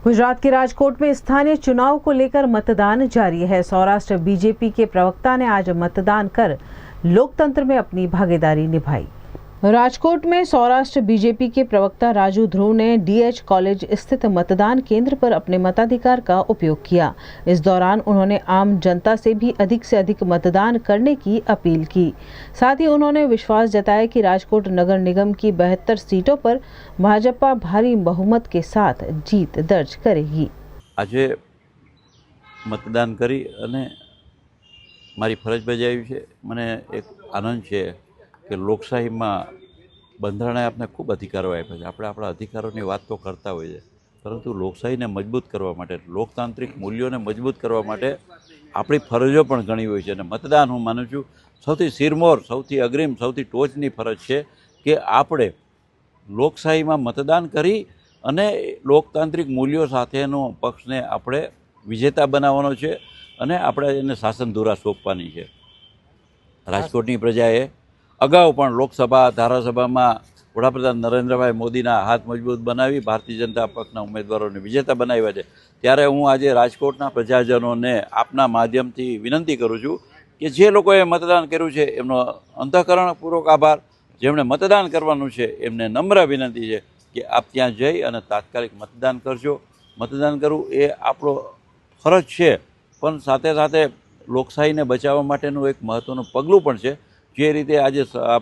गुजरात के राजकोट में स्थानीय चुनाव को लेकर मतदान जारी है। सौराष्ट्र बीजेपी के प्रवक्ता ने आज मतदान कर लोकतंत्र में अपनी भागीदारी निभाई। राजकोट में सौराष्ट्र बीजेपी के प्रवक्ता राजू ध्रुव ने डीएच कॉलेज स्थित मतदान केंद्र पर अपने मताधिकार का उपयोग किया। इस दौरान उन्होंने आम जनता से भी अधिक मतदान करने की अपील की। साथ ही उन्होंने विश्वास जताया कि राजकोट नगर निगम की 72 सीटों पर भाजपा भारी बहुमत के साथ जीत दर्ज करेगी। आज मतदान करी अने मारी फरज बजावी छे। मने एक आनंद है कि लोकशाही में बंधारणे आपने खूब अधिकारों आप्या छे। आपणे आपणा अधिकारोनी वात तो करता होईए छे, परंतु लोकशाही ने मजबूत करवा माटे, लोकतांत्रिक मूल्यों ने मजबूत करवा माटे आपणी फरजों पण घणी होय छे। अने मतदान हूँ मानु छुं सौथी सिरमोर, सौथी अग्रिम, सौथी टोचनी फरज छे कि आपणे लोकशाही में मतदान करी अने लोकतांत्रिक मूल्यों साथेनो पक्षने आपणे विजेता बनावવાનો छे अने आपणे एने शासन धुरा सोंपवानी छे। राजकोटनी प्रजाए अगाऊ पण लोकसभा धारासभा में वडाप्रधान नरेन्द्रभाई मोदीना हाथ मजबूत बनावी भारतीय जनता पक्षना उम्मीदवारोने विजेता बनाव्या छे। त्यारे हूँ आज राजकोटना प्रजाजनोने आपना माध्यमथी विनंती करूँ छूं कि जे लोकोए मतदान कर्युं छे एमनो अंतःकरणपूर्वक आभार। जेमणे मतदान करवानुं छे एमने नम्र विनंती छे कि आप त्यां जई अने तात्कालिक मतदान करजो। मतदान करवुं ए आपणो फरज छे, पण साथे साथे लोकशाहीने बचाववा माटेनुं एक महत्वनुं पगलुं पण छे। जे रीते आज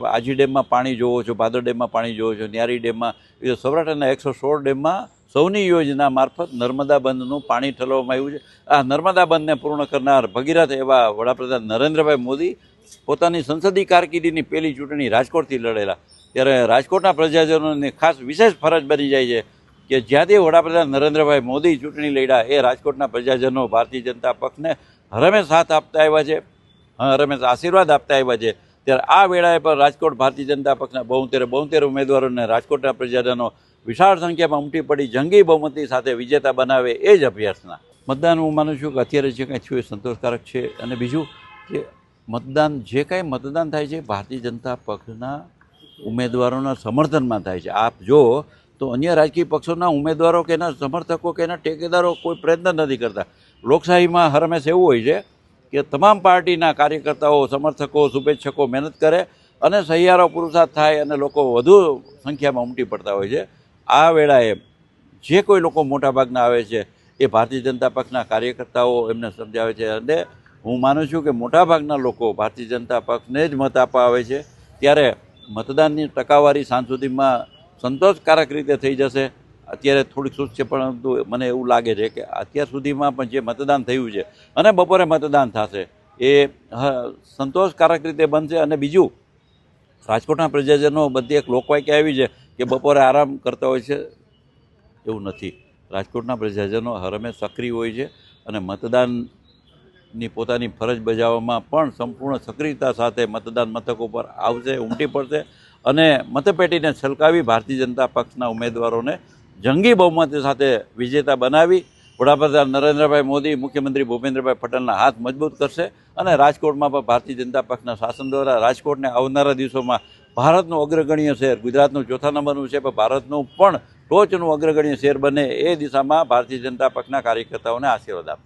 आजी डेम में पाणी जोवो छो, भादर डेम में पाणी जोवो छो, न्यारी डेम में, सौराष्ट्रना 116 डेम में सौनी योजना मार्फत नर्मदा बंधनु पाणी ठलववामां आव्युं छे। आ नर्मदा बंधने पूर्ण करनार भगीरथ एवा वडाप्रधान नरेन्द्रभाई मोदी पोतानी संसदीय कारकिर्दीनी पहेली चूंटणी राजकोटथी लड़ेला। त्यारे राजकोटना प्रजाजनोने खास विशेष फरज बनी जाय छे कि ज्यांथी वडाप्रधान नरेन्द्रभाई मोदी चूंटणी लड्या ए राजकोटना प्रजाजनो भारतीय जनता पक्षने हरहमेश साथ आपता आव्या छे, हरहमेश आशीर्वाद आपता आव्या छे। त्यारे आ वेळाए पर राजकोट भारतीय जनता पक्षना 72 उम्मीदवारोने राजकोटना प्रजाजनो विशाळ संख्यामां उमटी पड़ी जंगी बहुमती साथे विजेता बनावे ए ज अभ्यासना। मतदान हूँ मानु छुं कि अत्यारे जे कांई थयुं ए संतोषकारक छे। अने बीजुं कि मतदान जे कांई मतदान थाय छे भारतीय जनता पक्षना उम्मीदवारोना समर्थनमां थाय छे। आप जो तो अन्य राजकीय पक्षोना उम्मीदवारों के एना समर्थको के एना टेकेदारो कोई प्रयत्न नहीं करता। लोकशाहीमां हर हमेशा एवुं होय छे कि तमाम पार्टीना कार्यकर्ताओ, समर्थको, शुभेच्छको मेहनत करे अने सहियारो पुरुषार्थ थाय अने लोको वधु संख्यामां उमटी पड़ता होय छे। आ वेळाए जे कोई लोको मोटा भागना आवे छे ए भारतीय जनता पक्षना कार्यकर्ताओ एमने समजावे छे अने हूँ मानु छुं कि मोटा भागना लोको भारतीय जनता पक्षने ज मत आपवा आवे छे। त्यारे मतदाननी टकावारी साँज सुधीमां संतोषकारक रीते थई जशे। अत्यारे थोड़ी सूच छे, परंतु मने एवुं लागे छे कि अत्यार सुधीमां पण जे मतदान थयुं छे अने बपोरे मतदान थशे ए संतोषकारक रीते बनशे। अने बीजुं राजकोटना प्रजाजनो बधी एक लोकवाक्य आवी छे कि बपोरे आराम करता होय छे, एवुं नथी। राजकोटना प्रजाजनो हर हमेश सक्रिय होय छे अने मतदाननी पोतानी फरज बजाववामां पण संपूर्ण सक्रियता साथे मतदान मथको पर आवशे, उमटी पड़शे अने मतपेटीने छलकावी भारतीय जनता पक्षना उम्मीदवारोने जंगी बहुमती साथे विजेता बनावी वडाप्रधान नरेन्द्रभाई मोदी, मुख्यमंत्री भूपेन्द्रभाई पटेलना हाथ मजबूत करशे अने राजकोटमां पण भारतीय जनता पक्षना शासन द्वारा राजकोटने आवनारा दिवसोमां भारतनुं अग्रगण्य शहेर, गुजरातनुं चौथा नंबरनुं छे पण भारतनुं पण टोचनुं अग्रगण्य शहेर बने ए दिशामां भारतीय जनता पक्षना कार्यकर्ताओने आशीर्वाद आपशे।